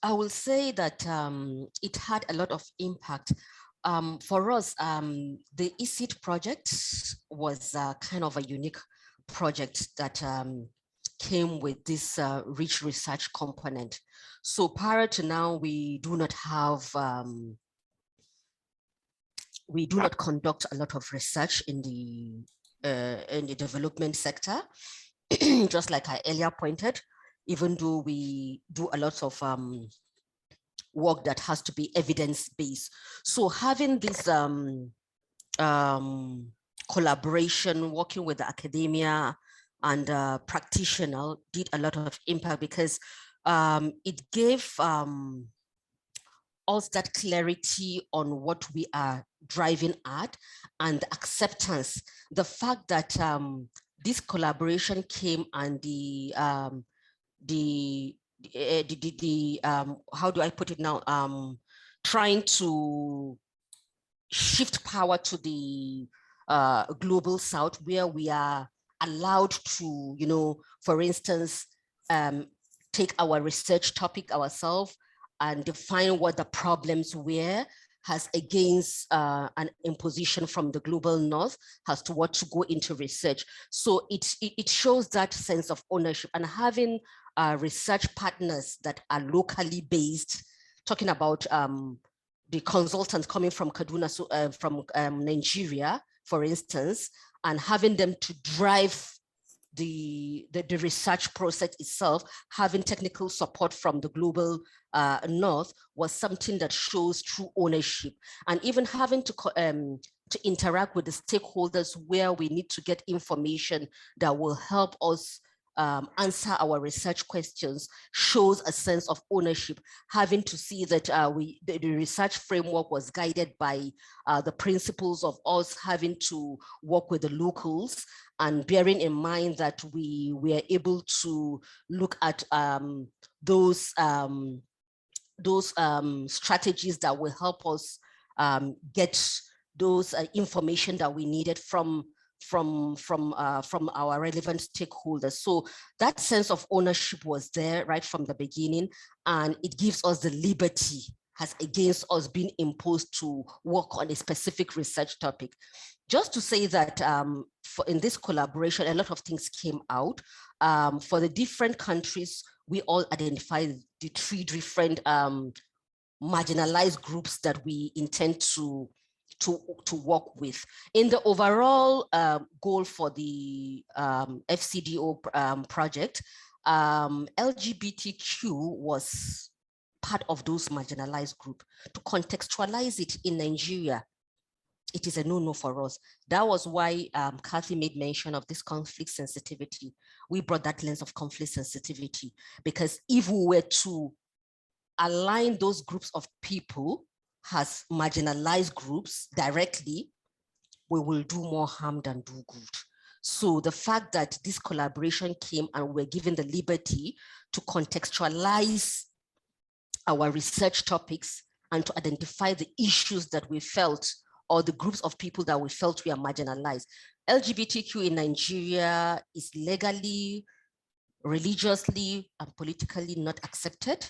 I will say that it had a lot of impact. For us, the ECID project was kind of a unique project that came with this rich research component. So prior to now, we do not conduct a lot of research in the development sector, just like I earlier pointed, even though we do a lot of work that has to be evidence-based. So having this collaboration, working with the academia and practitioner did a lot of impact, because it gave us that clarity on what we are driving at and acceptance. The fact that this collaboration came and how do I put it now? Trying to shift power to the global south, where we are allowed to, you know, for instance, take our research topic ourselves and define what the problems were, has against an imposition from the global north as to what to go into research. So it shows that sense of ownership, and having research partners that are locally based, talking about the consultants coming from Kaduna, so from Nigeria, for instance, and having them to drive the research process itself, having technical support from the global north, was something that shows true ownership. And even having to interact with the stakeholders, where we need to get information that will help us answer our research questions, shows a sense of ownership. Having to see that the research framework was guided by the principles of us having to work with the locals, and bearing in mind that we were able to look at those strategies that will help us get those information that we needed from our relevant stakeholders. So that sense of ownership was there right from the beginning, and it gives us the liberty as against us being imposed to work on a specific research topic. Just to say that in this collaboration, a lot of things came out. For the different countries, we all identified the 3 different marginalized groups that we intend to work with. In the overall goal for the FCDO project, LGBTQ was part of those marginalized group. To contextualize it in Nigeria, it is a no-no for us. That was why Cathy made mention of this conflict sensitivity. We brought that lens of conflict sensitivity, because if we were to align those groups of people as marginalized groups directly, we will do more harm than do good. So the fact that this collaboration came and we're given the liberty to contextualize our research topics and to identify the issues that we felt, or the groups of people that we felt we are marginalized. LGBTQ in Nigeria is legally, religiously, and politically not accepted.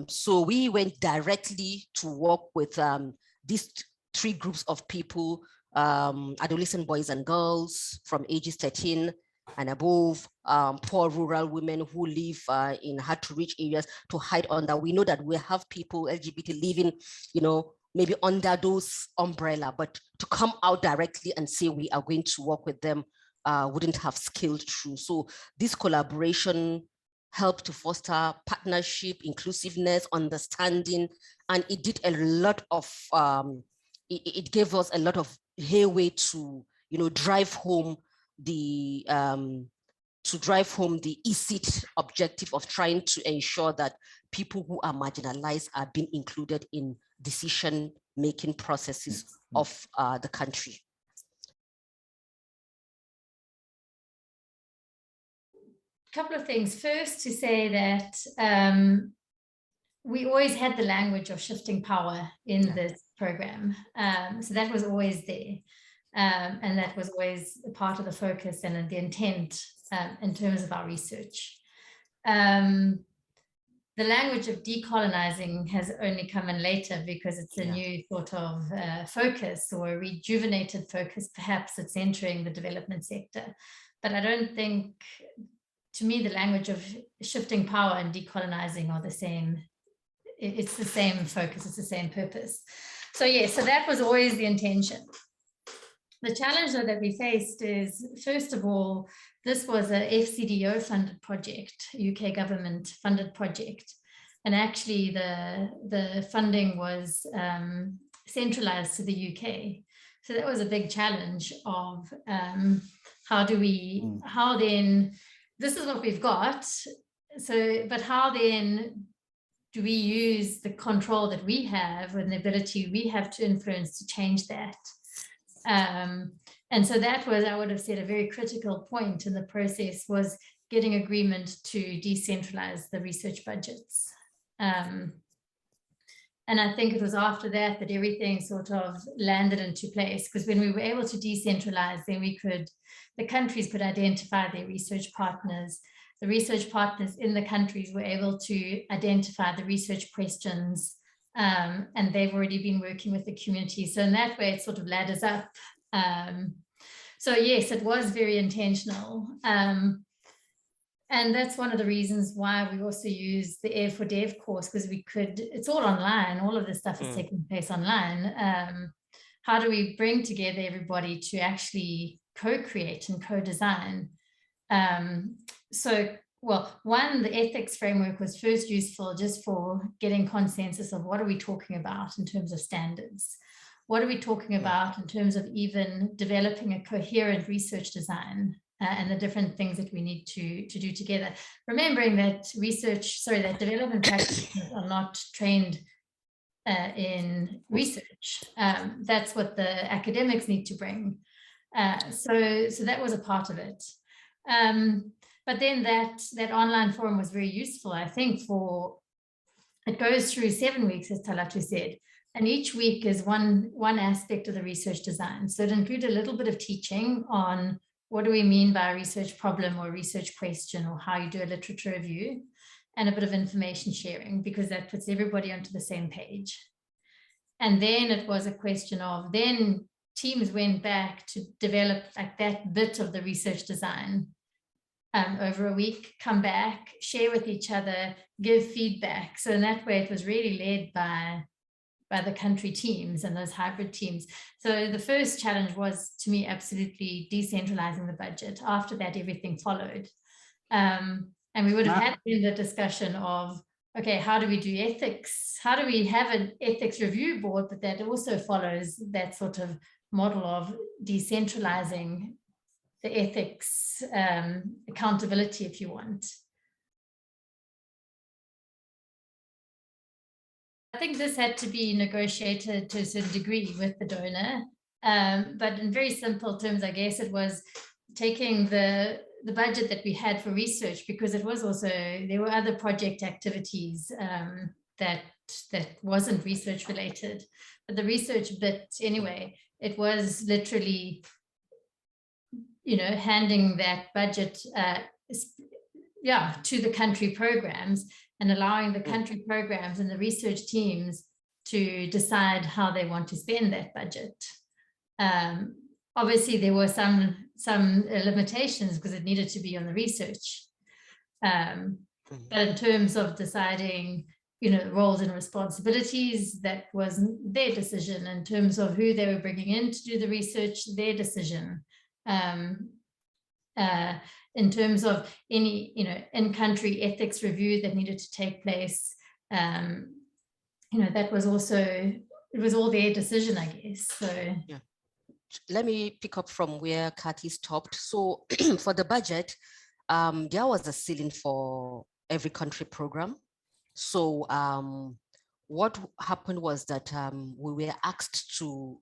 So we went directly to work with these 3 groups of people, adolescent boys and girls from ages 13 and above, poor rural women who live in hard to reach areas, to hide under. We know that we have people, LGBT, living, you know, maybe under those umbrella, but to come out directly and say we are going to work with them wouldn't have scaled through. So this collaboration helped to foster partnership, inclusiveness, understanding, and it did a lot of, it gave us a lot of headway to, you know, drive home the ECID objective of trying to ensure that people who are marginalized are being included in decision-making processes of the country. Couple of things. First, to say that we always had the language of shifting power in this program. So that was always there. And that was always a part of the focus and the intent in terms of our research. the language of decolonizing has only come in later because it's a new sort of focus, or a rejuvenated focus, perhaps, that's entering the development sector. But I don't think, to me, the language of shifting power and decolonizing are the same. It's the same focus, it's the same purpose. So yeah, so that was always the intention. The challenge though that we faced is, first of all, this was a FCDO funded project, UK government funded project. And actually the funding was centralized to the UK. So that was a big challenge of how then, this is what we've got. So, but how then do we use the control that we have and the ability we have to influence to change that? And so that was, I would have said, a very critical point in the process, was getting agreement to decentralize the research budgets. And I think it was after that that everything sort of landed into place, because when we were able to decentralize, then the countries could identify their research partners. The research partners in the countries were able to identify the research questions, and they've already been working with the community. So in that way, it sort of ladders up. So yes, it was very intentional. And that's one of the reasons why we also use the Air for Dev course, because it's all online. All of this stuff is taking place online. How do we bring together everybody to actually co-create and co-design? So, well, one, the ethics framework was first useful just for getting consensus of what are we talking about in terms of standards? What are we talking about in terms of even developing a coherent research design and the different things that we need to do together? Remembering that that development practitioners are not trained in research. That's what the academics need to bring. So that was a part of it. But then that online forum was very useful, I think, it goes through 7 weeks, as Talatu said, and each week is one aspect of the research design. So it included a little bit of teaching on what do we mean by a research problem or a research question, or how you do a literature review, and a bit of information sharing, because that puts everybody onto the same page. And then it was a question of, then teams went back to develop like that bit of the research design over a week, come back, share with each other, give feedback. So in that way, it was really led by the country teams and those hybrid teams. So the first challenge was, to me, absolutely decentralizing the budget. After that, everything followed. And we would have had in the discussion of, okay, how do we do ethics? How do we have an ethics review board, but that also follows that sort of model of decentralizing the ethics accountability, if you want. I think this had to be negotiated to a certain degree with the donor, but in very simple terms, I guess it was taking the budget that we had for research, because it was also, there were other project activities that wasn't research related, but the research bit anyway, it was literally, handing that budget to the country programs, and allowing the country programs and the research teams to decide how they want to spend that budget. Obviously, there were some limitations because it needed to be on the research. But in terms of deciding, roles and responsibilities, that was their decision. In terms of who they were bringing in to do the research, their decision. In terms of any, in-country ethics review that needed to take place, that was also, it was all their decision, I guess. So yeah, let me pick up from where Cathy stopped. So for the budget, there was a ceiling for every country program. So what happened was that we were asked to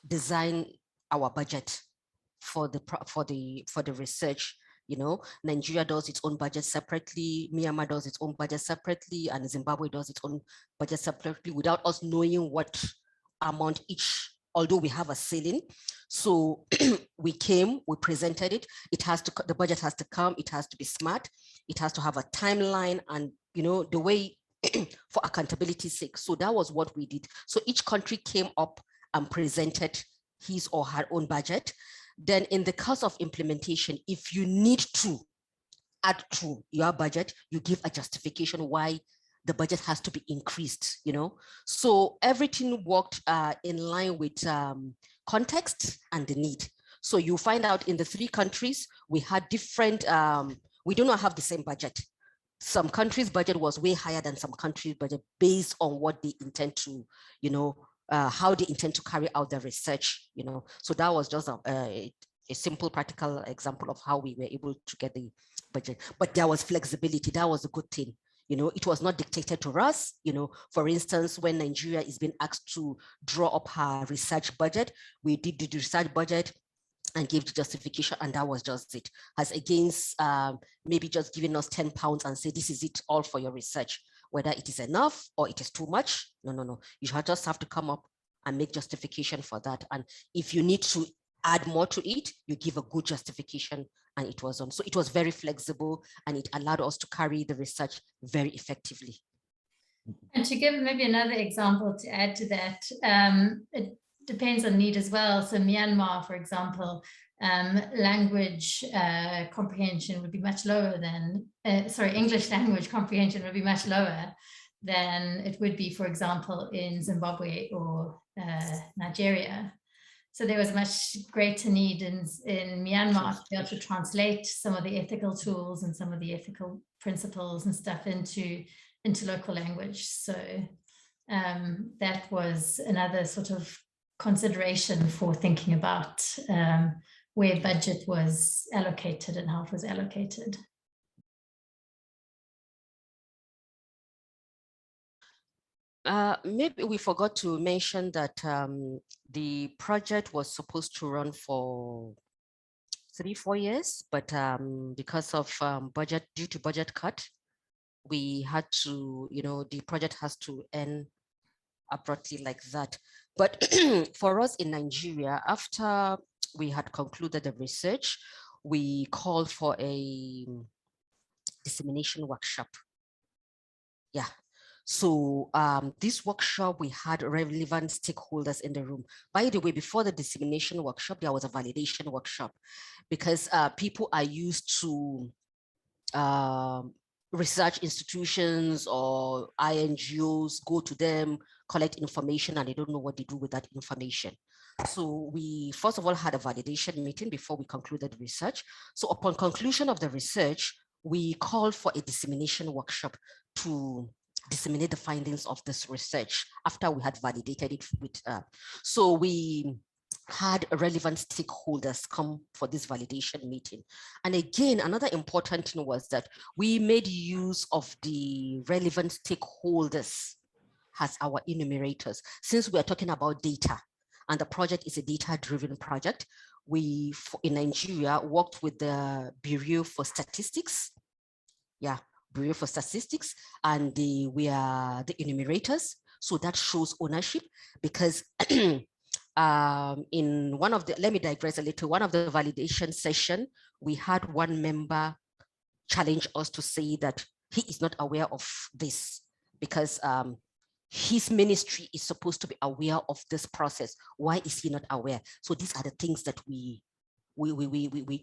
design our budget for the research. Nigeria does its own budget separately, Myanmar does its own budget separately, and Zimbabwe does its own budget separately without us knowing what amount each, although we have a ceiling. So we presented it. The budget has to come, it has to be smart, it has to have a timeline, and the way for accountability's sake. So that was what we did. So each country came up and presented his or her own budget. Then in the course of implementation, if you need to add to your budget, you give a justification why the budget has to be increased, you know? So everything worked in line with context and the need. So you find out in the 3 countries, we had different, we do not have the same budget. Some countries' budget was way higher than some countries' budget based on what they intend to, you know, how they intend to carry out the research, you know. So that was just a simple practical example of how we were able to get the budget. But there was flexibility. That was a good thing. You know, it was not dictated to us. You know, for instance, when Nigeria is being asked to draw up her research budget, we did the research budget and gave the justification, and that was just it. As against maybe just giving us £10 and say, this is it all for your research, whether it is enough or it is too much. No. You just have to come up and make justification for that. And if you need to add more to it, you give a good justification, and it was on. So it was very flexible, and it allowed us to carry the research very effectively. And to give maybe another example to add to that, it depends on need as well. So Myanmar, for example, language comprehension would be much lower than, English language comprehension would be much lower than it would be, for example, in Zimbabwe or Nigeria. So there was much greater need in Myanmar to be able to translate some of the ethical tools and some of the ethical principles and stuff into local language. So that was another sort of consideration for thinking about where budget was allocated and how it was allocated. Maybe we forgot to mention that the project was supposed to run for 3-4 years, but because of due to budget cut, we had to, you know, the project has to end abruptly like that. But for us in Nigeria, after we had concluded the research, we called for a dissemination workshop. Yeah. So this workshop, we had relevant stakeholders in the room. By the way, before the dissemination workshop, there was a validation workshop, because people are used to research institutions or INGOs go to them, collect information, and they don't know what they do with that information. So we first of all had a validation meeting before we concluded the research. So upon conclusion of the research, we called for a dissemination workshop to disseminate the findings of this research after we had validated it with, so we had relevant stakeholders come for this validation meeting. And again, another important thing was that we made use of the relevant stakeholders as our enumerators. Since we are talking about data, and the project is a data-driven project, we, in Nigeria, worked with the Bureau for Statistics. Yeah, Bureau for Statistics, and we are the enumerators. So that shows ownership, because in one of the, let me digress a little, one of the validation session, we had one member challenge us to say that he is not aware of this, because his ministry is supposed to be aware of this process. Why is he not aware? So these are the things that we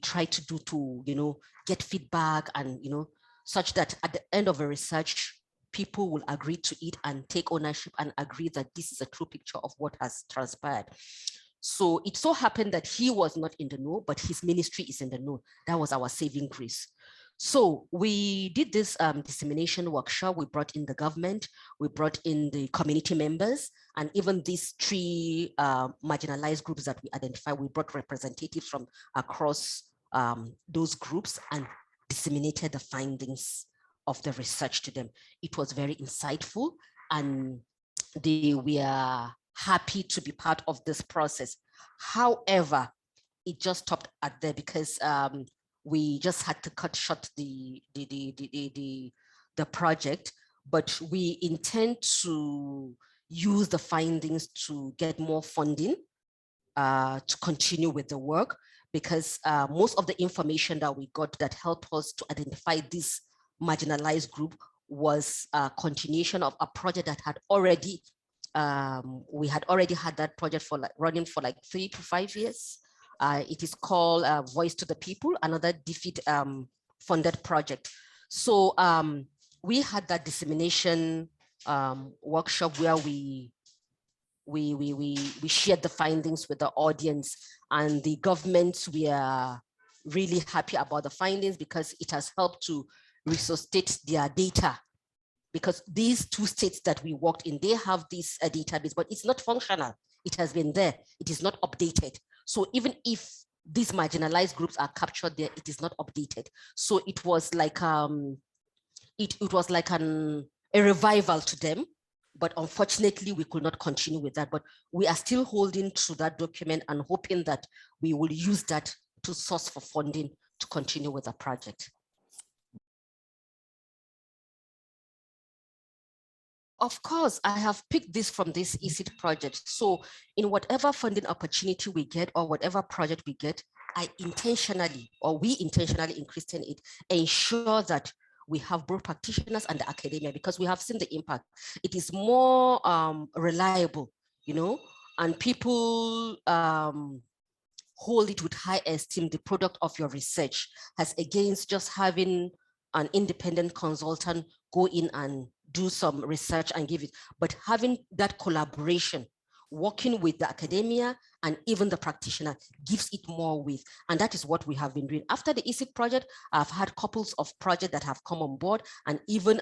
try to do to, you know, get feedback, and, you know, such that at the end of a research, people will agree to it and take ownership and agree that this is a true picture of what has transpired. So it so happened that he was not in the know, but his ministry is in the know. That was our saving grace. So we did this dissemination workshop. We brought in the government, we brought in the community members, and even these 3 marginalized groups that we identified, we brought representatives from across those groups and disseminated the findings of the research to them. It was very insightful, and they were happy to be part of this process. However, it just stopped at there, because we just had to cut short the project, but we intend to use the findings to get more funding to continue with the work, because most of the information that we got that helped us to identify this marginalized group was a continuation of a project that had already, we had already had that project for running for 3 to 5 years. It is called Voice to the People, another DFID funded project. So we had that dissemination workshop where we shared the findings with the audience, and the governments were really happy about the findings because it has helped to resuscitate their data. Because these 2 states that we worked in, they have this database, but it's not functional. It has been there. It is not updated. So even if these marginalized groups are captured there, it is not updated. So it was like it was like a revival to them. But unfortunately, we could not continue with that. But we are still holding to that document and hoping that we will use that to source for funding to continue with the project. Of course, I have picked this from this ECID project. So in whatever funding opportunity we get or whatever project we get, we intentionally in Christian Aid ensure that we have both practitioners and the academia, because we have seen the impact. It is more reliable, you know, and people hold it with high esteem, the product of your research, as against just having an independent consultant go in and do some research and give it, but having that collaboration, working with the academia and even the practitioner gives it more weight. And that is what we have been doing. After the ECID project, I've had couples of projects that have come on board, and even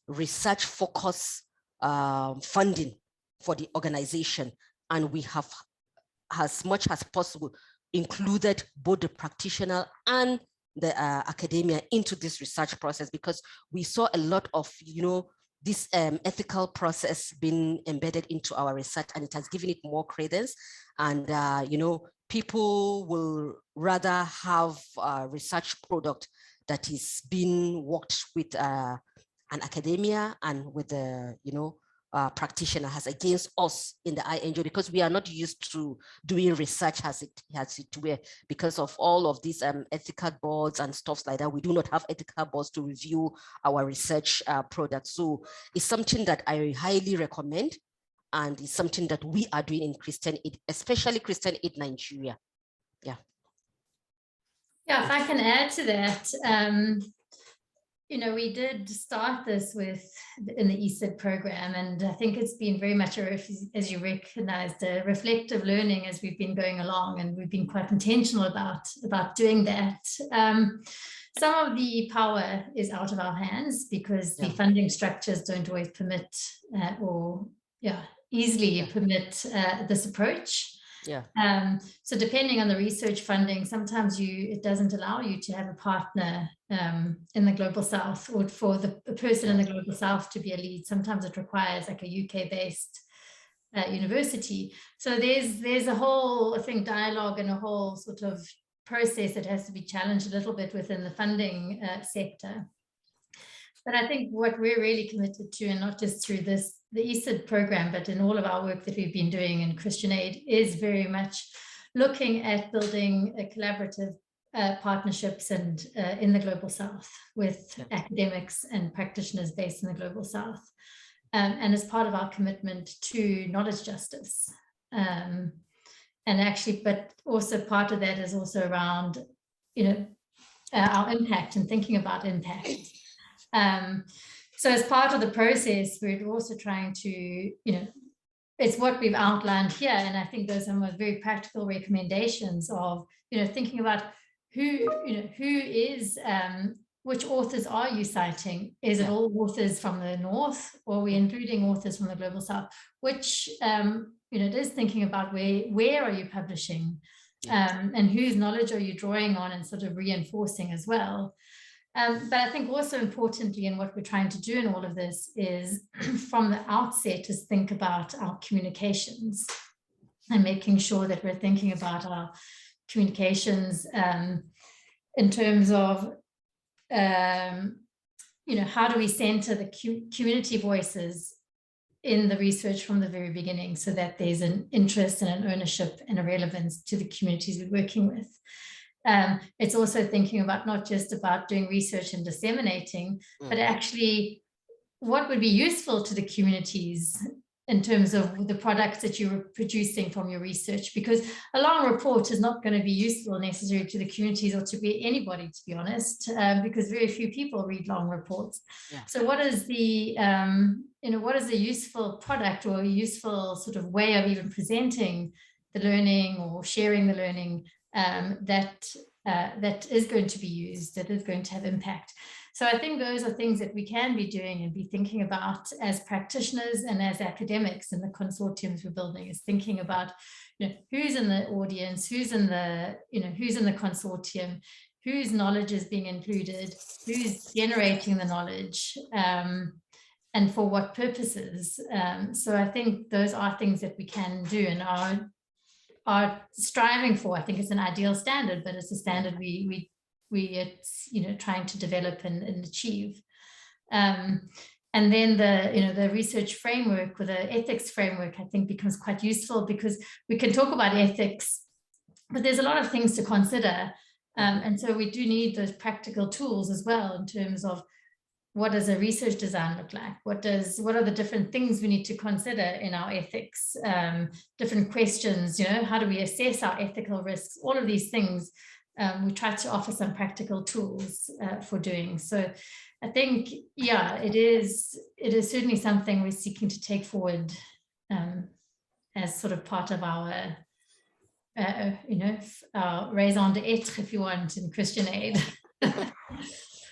research focus funding for the organization. And we have, as much as possible, included both the practitioner and the academia into this research process, because we saw a lot of, you know, this ethical process being embedded into our research, and it has given it more credence. And, you know, people will rather have a research product that is being worked with an academia and with the, you know, practitioner, as against us in the INGO, because we are not used to doing research as it were, because of all of these ethical boards and stuff like that. We do not have ethical boards to review our research products. So it's something that I highly recommend, and it's something that we are doing in Christian Aid, especially Christian Aid Nigeria. Yeah. Yeah, if I can add to that, you know, we did start this in the ECID program, and I think it's been very much, as you recognized, a reflective learning as we've been going along, and we've been quite intentional about doing that. Some of the power is out of our hands because the funding structures don't always permit easily permit this approach. Yeah. So depending on the research funding, sometimes it doesn't allow you to have a partner in the Global South, or for a person in the Global South to be a lead. Sometimes it requires like a UK-based university. So there's a whole, I think, dialogue and a whole sort of process that has to be challenged a little bit within the funding sector. But I think what we're really committed to, and not just through the ECID program, but in all of our work that we've been doing in Christian Aid, is very much looking at building a collaborative partnerships and in the Global South with academics and practitioners based in the Global South. And as part of our commitment to knowledge justice. And actually, but also part of that is also around, you know, our impact and thinking about impact. So as part of the process, we're also trying to, you know, it's what we've outlined here. And I think those are some very practical recommendations of, you know, thinking about which authors are you citing? Is it all authors from the North, or are we including authors from the Global South? Which, you know, it is thinking about where are you publishing, and whose knowledge are you drawing on and sort of reinforcing as well. But I think also importantly, and what we're trying to do in all of this is from the outset is think about our communications and making sure that we're thinking about our communications in terms of, you know, how do we center the community voices in the research from the very beginning, so that there's an interest and an ownership and a relevance to the communities we're working with. It's also thinking about not just about doing research and disseminating, but actually what would be useful to the communities in terms of the products that you're producing from your research, because a long report is not going to be useful necessarily to the communities or to be anybody, to be honest, because very few people read long reports. Yeah. So what is the, what is a useful product or a useful sort of way of even presenting the learning or sharing the learning that is going to be used, that is going to have impact. So I think those are things that we can be doing and be thinking about as practitioners and as academics in the consortiums we're building, is thinking about, who's in the audience, who's in the consortium, whose knowledge is being included, who's generating the knowledge, and for what purposes. So I think those are things that we can do and are striving for. I think it's an ideal standard, but it's a standard we trying to develop and achieve. And then the research framework or the ethics framework, I think, becomes quite useful, because we can talk about ethics, but there's a lot of things to consider. And so we do need those practical tools as well, in terms of what does a research design look like? What are the different things we need to consider in our ethics? Different questions, how do we assess our ethical risks? All of these things we try to offer some practical tools for doing. So I think, it is certainly something we're seeking to take forward as sort of part of our, our raison d'etre, if you want, in Christian Aid.